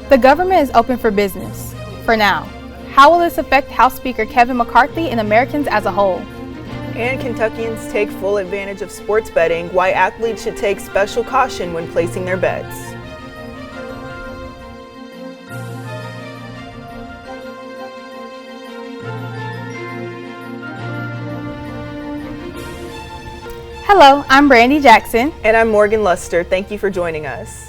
The government is open for business, for now. How will this affect House Speaker Kevin McCarthy and Americans as a whole? And Kentuckians take full advantage of sports betting, why athletes should take special caution when placing their bets. Hello, I'm Brandy Jackson. And I'm Morgan Luster. Thank you for joining us.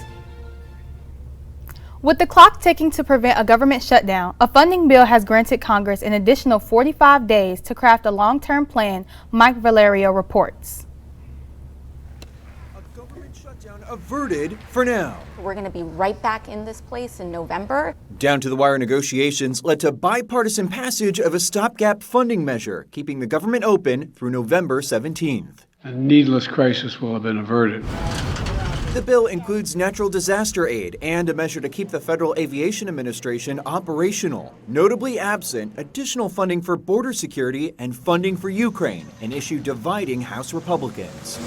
With the clock ticking to prevent a government shutdown, a funding bill has granted Congress an additional 45 days to craft a long-term plan, Mike Valerio reports. A government shutdown averted for now. We're going to be right back in this place in November. Down-to-the-wire negotiations led to bipartisan passage of a stopgap funding measure, keeping the government open through November 17th. A needless crisis will have been averted. The bill includes natural disaster aid and a measure to keep the Federal Aviation Administration operational. Notably absent, additional funding for border security and funding for Ukraine, an issue dividing House Republicans.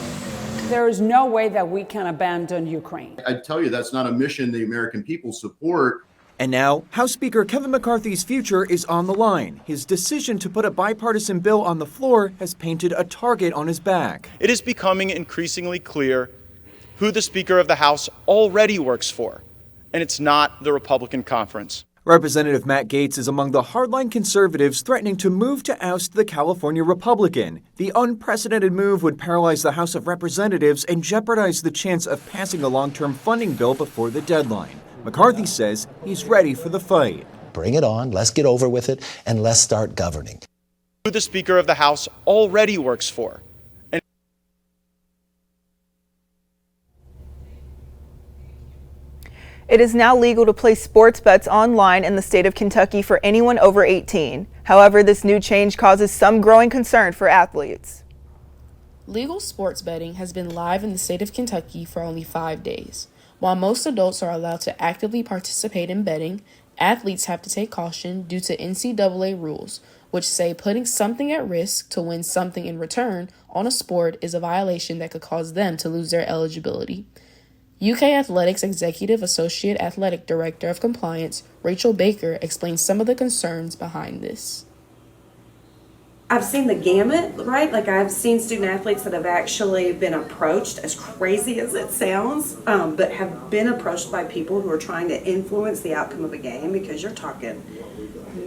There is no way that we can abandon Ukraine. I tell you, that's not a mission the American people support. And now, House Speaker Kevin McCarthy's future is on the line. His decision to put a bipartisan bill on the floor has painted a target on his back. It is becoming increasingly clear who the Speaker of the House already works for, and it's not the Republican conference. Representative Matt Gaetz is among the hardline conservatives threatening to move to oust the California Republican. The unprecedented move would paralyze the House of Representatives and jeopardize the chance of passing a long-term funding bill before the deadline. McCarthy says he's ready for the fight. Bring it on, let's get over with it, and let's start governing. Who the Speaker of the House already works for. It is now legal to place sports bets online in the state of Kentucky for anyone over 18. However, this new change causes some growing concern for athletes. Legal sports betting has been live in the state of Kentucky for only 5 days. While most adults are allowed to actively participate in betting, athletes have to take caution due to NCAA rules, which say putting something at risk to win something in return on a sport is a violation that could cause them to lose their eligibility. UK Athletics Executive Associate Athletic Director of Compliance, Rachel Baker, explains some of the concerns behind this. I've seen the gamut, right? Like I've seen student athletes that have actually been approached, as crazy as it sounds, but have been approached by people who are trying to influence the outcome of a game, because you're talking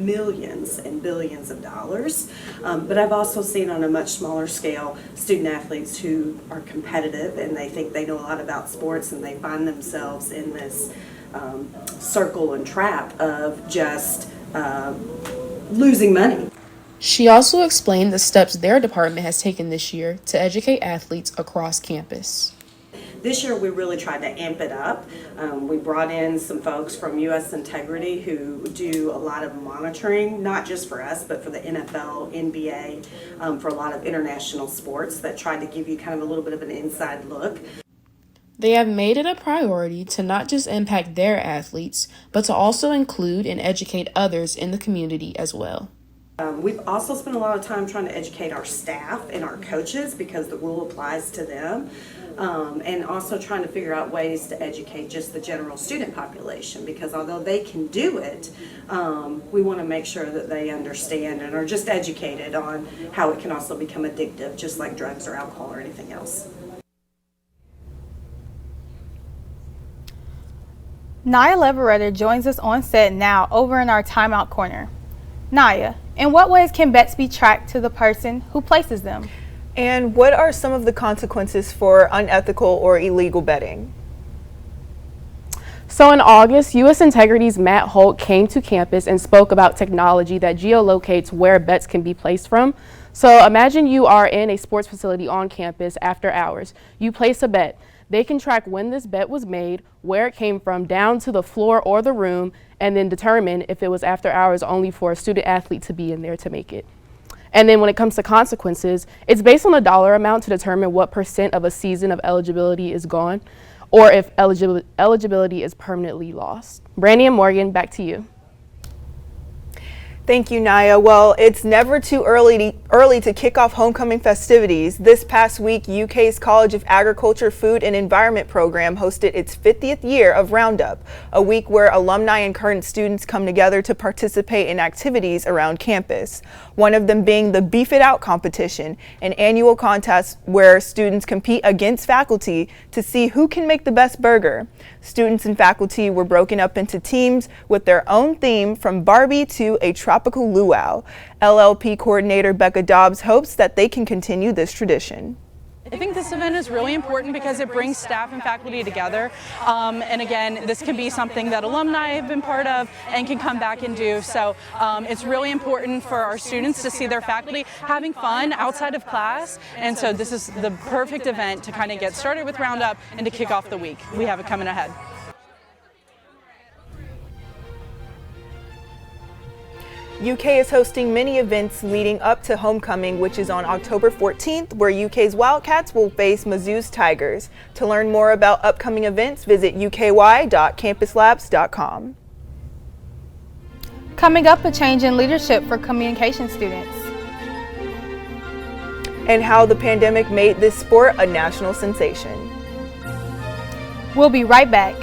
millions and billions of dollars. But I've also seen on a much smaller scale student athletes who are competitive and they think they know a lot about sports, and they find themselves in this circle and trap of just losing money. She also explained the steps their department has taken this year to educate athletes across campus. This year we really tried to amp it up. We brought in some folks from U.S. Integrity who do a lot of monitoring, not just for us, but for the NFL, NBA, for a lot of international sports, that tried to give you kind of a little bit of an inside look. They have made it a priority to not just impact their athletes, but to also include and educate others in the community as well. We've also spent a lot of time trying to educate our staff and our coaches, because the rule applies to them, and also trying to figure out ways to educate just the general student population, because although they can do it, we want to make sure that they understand and are just educated on how it can also become addictive, just like drugs or alcohol or anything else. Naya Leveretta joins us on set now over in our timeout corner. Naya, in what ways can bets be tracked to the person who places them? And what are some of the consequences for unethical or illegal betting? So in August, U.S. Integrity's Matt Holt came to campus and spoke about technology that geolocates where bets can be placed from. So imagine you are in a sports facility on campus after hours. You place a bet. They can track when this bet was made, where it came from, down to the floor or the room, and then determine if it was after hours only for a student athlete to be in there to make it. And then when it comes to consequences, it's based on a dollar amount to determine what % of a season of eligibility is gone, or if eligibility is permanently lost. Brandy and Morgan, back to you. Thank you, Naya. Well, it's never too early to kick off homecoming festivities. This past week, UK's College of Agriculture, Food and Environment program hosted its 50th year of Roundup, a week where alumni and current students come together to participate in activities around campus. One of them being the Beef It Out competition, an annual contest where students compete against faculty to see who can make the best burger. Students and faculty were broken up into teams with their own theme, from Barbie to a tropical luau. LLP coordinator Becca Dobbs hopes that they can continue this tradition. I think this event is really important because it brings staff and faculty together. And again, this can be something that alumni have been part of and can come back and do. So it's really important for our students to see their faculty having fun outside of class. And so this is the perfect event to kind of get started with Roundup and to kick off the week. We have it coming ahead. UK is hosting many events leading up to homecoming, which is on October 14th, where UK's Wildcats will face Mizzou's Tigers. To learn more about upcoming events, visit uky.campuslabs.com. Coming up, a change in leadership for communication students. And how the pandemic made this sport a national sensation. We'll be right back.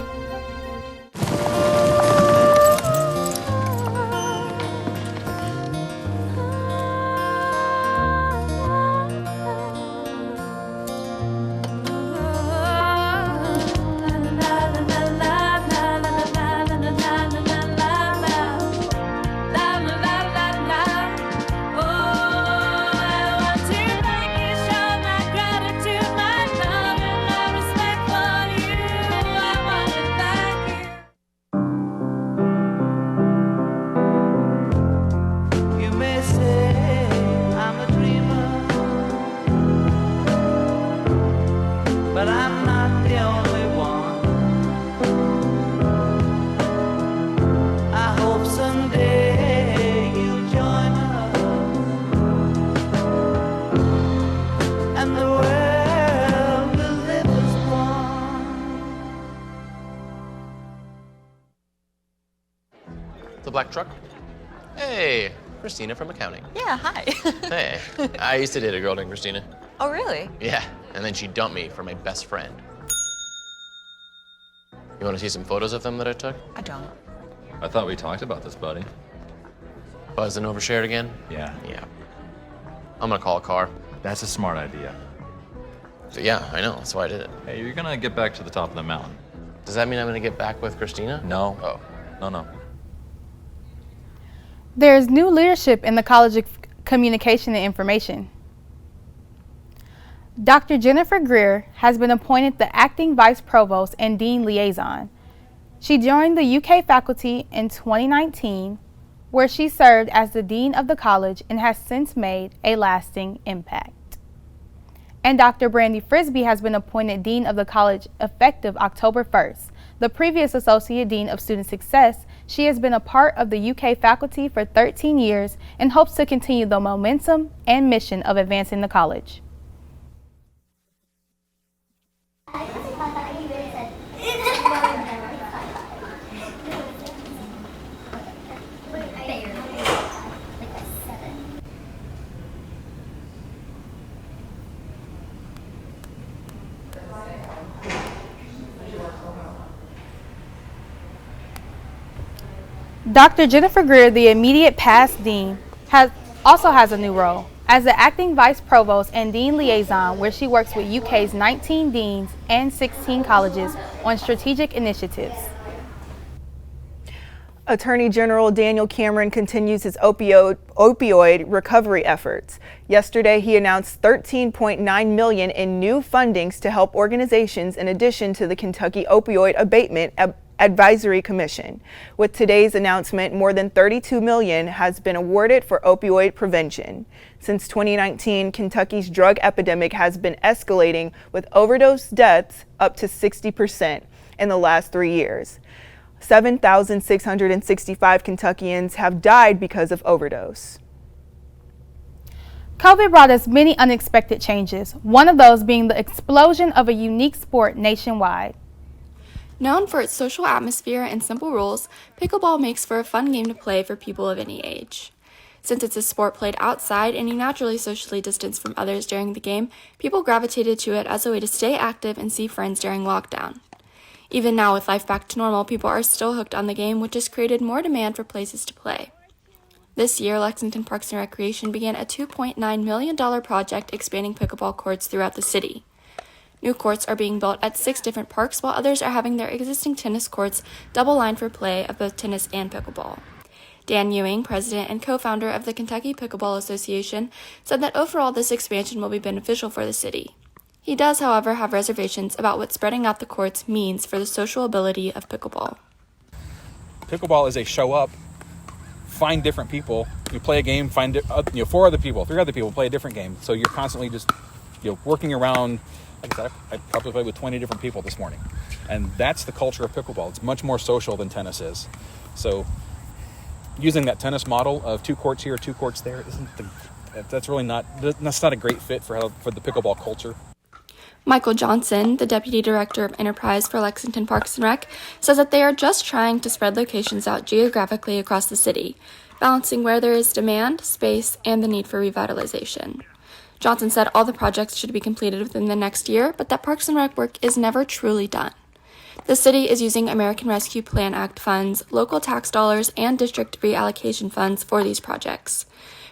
The black truck? Hey, Christina from accounting. Yeah, hi. Hey, I used to date a girl named Christina. Oh, really? Yeah, and then she dumped me for my best friend. You want to see some photos of them that I took? I don't. I thought we talked about this, buddy. Buzzed and overshared again? Yeah. Yeah. I'm gonna call a car. That's a smart idea. So, yeah, I know, that's why I did it. Hey, you're gonna get back to the top of the mountain. Does that mean I'm gonna get back with Christina? No. Oh. No. There's new leadership in the College of Communication and Information. Dr. Jennifer Greer has been appointed the Acting Vice Provost and Dean Liaison. She joined the UK faculty in 2019, where she served as the Dean of the college and has since made a lasting impact. And Dr. Brandy Frisbee has been appointed Dean of the college effective October 1st. The previous Associate Dean of Student Success, she has been a part of the UK faculty for 13 years and hopes to continue the momentum and mission of advancing the college. Dr. Jennifer Greer, the immediate past dean, also has a new role as the acting vice provost and dean liaison, where she works with UK's 19 deans and 16 colleges on strategic initiatives. Attorney General Daniel Cameron continues his opioid recovery efforts. Yesterday, he announced $13.9 million in new fundings to help organizations in addition to the Kentucky Opioid Abatement Advisory Commission. With today's announcement, more than $32 million has been awarded for opioid prevention. Since 2019, Kentucky's drug epidemic has been escalating, with overdose deaths up to 60% in the last 3 years. 7,665 Kentuckians have died because of overdose. COVID brought us many unexpected changes, one of those being the explosion of a unique sport nationwide. Known for its social atmosphere and simple rules, pickleball makes for a fun game to play for people of any age. Since it's a sport played outside and you naturally socially distance from others during the game, people gravitated to it as a way to stay active and see friends during lockdown. Even now, with life back to normal, people are still hooked on the game, which has created more demand for places to play. This year, Lexington Parks and Recreation began a $2.9 million project expanding pickleball courts throughout the city. New courts are being built at 6 different parks, while others are having their existing tennis courts double-lined for play of both tennis and pickleball. Dan Ewing, president and co-founder of the Kentucky Pickleball Association, said that overall this expansion will be beneficial for the city. He does, however, have reservations about what spreading out the courts means for the social ability of pickleball. Pickleball is a show up, find different people, you play a game, find 4 other people, 3 other people, play a different game. So you're constantly just working around. Like I said, I probably played with 20 different people this morning. And that's the culture of pickleball. It's much more social than tennis is. So using that tennis model of 2 courts here, 2 courts there, that's not a great fit for the pickleball culture. Michael Johnson, the Deputy Director of Enterprise for Lexington Parks and Rec, says that they are just trying to spread locations out geographically across the city, balancing where there is demand, space, and the need for revitalization. Johnson said all the projects should be completed within the next year, but that Parks and Rec work is never truly done. The city is using American Rescue Plan Act funds, local tax dollars, and district reallocation funds for these projects.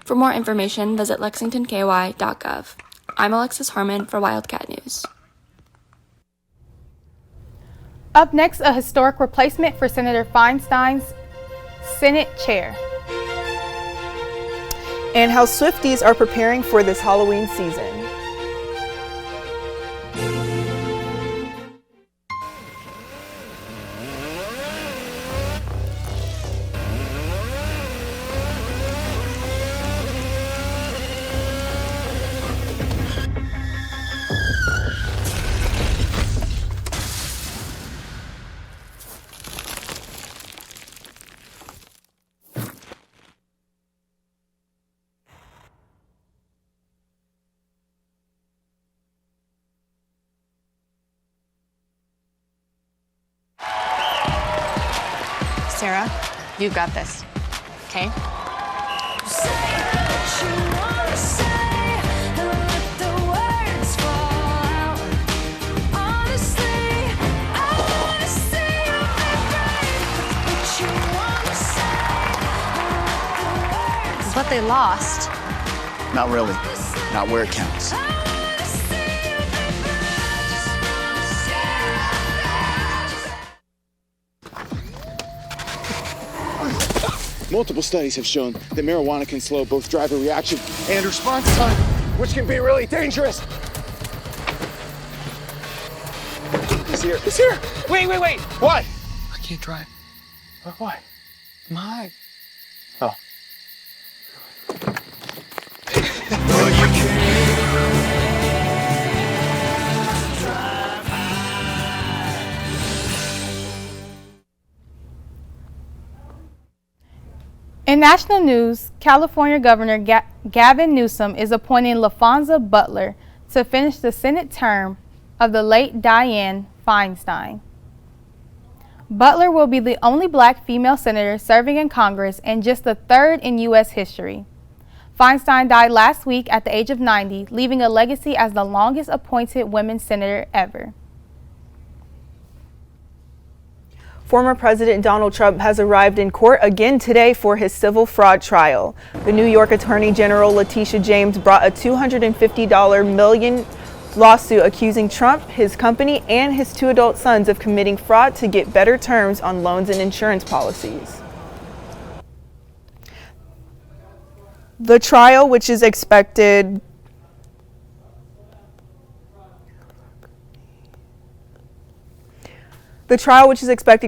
For more information, visit lexingtonky.gov. I'm Alexis Harmon for Wildcat News. Up next, a historic replacement for Senator Feinstein's Senate chair. And how Swifties are preparing for this Halloween season. Sarah, you've got this, okay? This is what they lost. Not really. Not where it counts. Multiple studies have shown that marijuana can slow both driver reaction and response time, which can be really dangerous. He's here. He's here. Wait. What? I can't drive. Why? My. Oh. In national news, California Governor Gavin Newsom is appointing LaFonza Butler to finish the Senate term of the late Dianne Feinstein. Butler will be the only black female senator serving in Congress and just the 3rd in U.S. history. Feinstein died last week at the age of 90, leaving a legacy as the longest appointed women senator ever. Former President Donald Trump has arrived in court again today for his civil fraud trial. The New York Attorney General Letitia James brought a $250 million lawsuit accusing Trump, his company, and his 2 adult sons of committing fraud to get better terms on loans and insurance policies. The trial, which is expected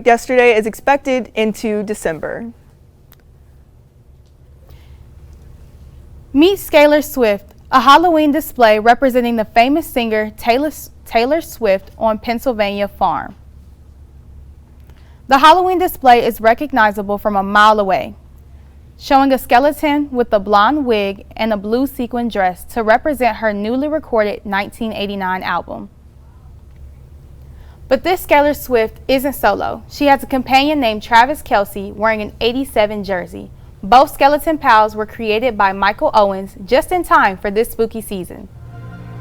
yesterday, is expected into December. Meet Scalar Swift, a Halloween display representing the famous singer Taylor Swift on Pennsylvania farm. The Halloween display is recognizable from a mile away, showing a skeleton with a blonde wig and a blue sequin dress to represent her newly recorded 1989 album. But this Skylar Swift isn't solo. She has a companion named Travis Kelsey wearing an 87 jersey. Both skeleton pals were created by Michael Owens just in time for this spooky season.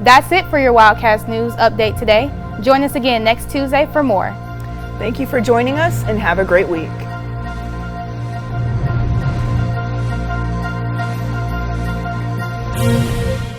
That's it for your Wildcats News update today. Join us again next Tuesday for more. Thank you for joining us and have a great week.